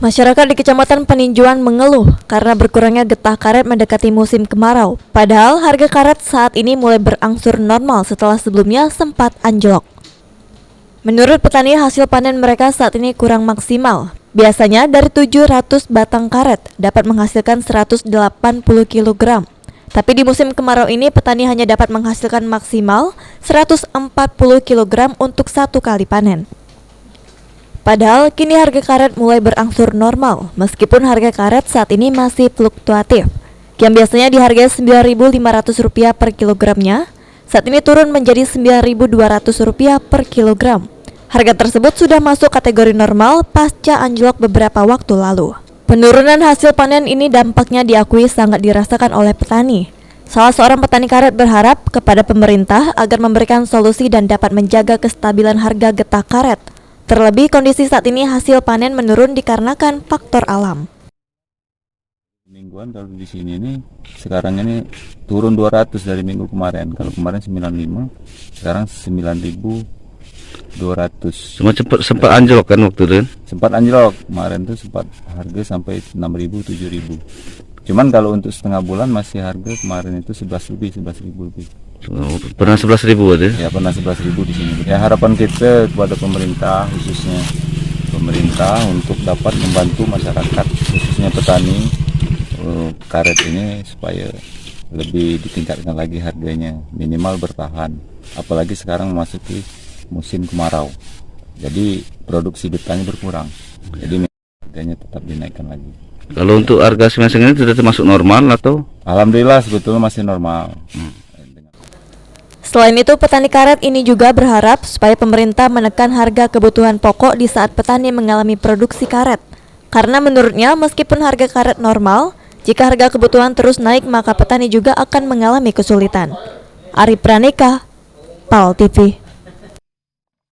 Masyarakat di Kecamatan Peninjauan mengeluh karena berkurangnya getah karet mendekati musim kemarau. Padahal harga karet saat ini mulai berangsur normal setelah sebelumnya sempat anjlok. Menurut petani, hasil panen mereka saat ini kurang maksimal. Biasanya dari 700 batang karet dapat menghasilkan 180 kg. Tapi di musim kemarau ini petani hanya dapat menghasilkan maksimal 140 kg untuk satu kali panen. Padahal kini harga karet mulai berangsur normal, meskipun harga karet saat ini masih fluktuatif. Yang biasanya dihargai Rp9.500 per kilogramnya, saat ini turun menjadi Rp9.200 per kilogram. Harga tersebut sudah masuk kategori normal pasca anjlok beberapa waktu lalu. Penurunan hasil panen ini dampaknya diakui sangat dirasakan oleh petani. Salah seorang petani karet berharap kepada pemerintah agar memberikan solusi dan dapat menjaga kestabilan harga getah karet. Terlebih kondisi saat ini hasil panen menurun dikarenakan faktor alam. Mingguan kalau di sini nih sekarang ini turun 200 dari minggu kemarin. Kalau kemarin 95, sekarang 9.200. Cuma sempat anjlok kan waktu itu? Sempat anjlok kemarin tuh, sempat harga sampai 6.000, 7.000. Cuman kalau untuk setengah bulan masih harga kemarin itu 11.000 lebih. Pernah 11.000 ada? Ya pernah 11.000 di sini. Ya harapan kita kepada pemerintah, khususnya pemerintah untuk dapat membantu masyarakat, khususnya petani karet ini supaya lebih ditingkatkan lagi harganya, minimal bertahan. Apalagi sekarang memasuki musim kemarau, jadi produksi getahnya berkurang. Jadi harganya tetap dinaikkan lagi. Kalau untuk harga semen ini sudah termasuk normal atau? Alhamdulillah sebetulnya masih normal. Selain itu, petani karet ini juga berharap supaya pemerintah menekan harga kebutuhan pokok di saat petani mengalami produksi karet. Karena menurutnya meskipun harga karet normal, jika harga kebutuhan terus naik maka petani juga akan mengalami kesulitan. Ari Pranika, PAL TV.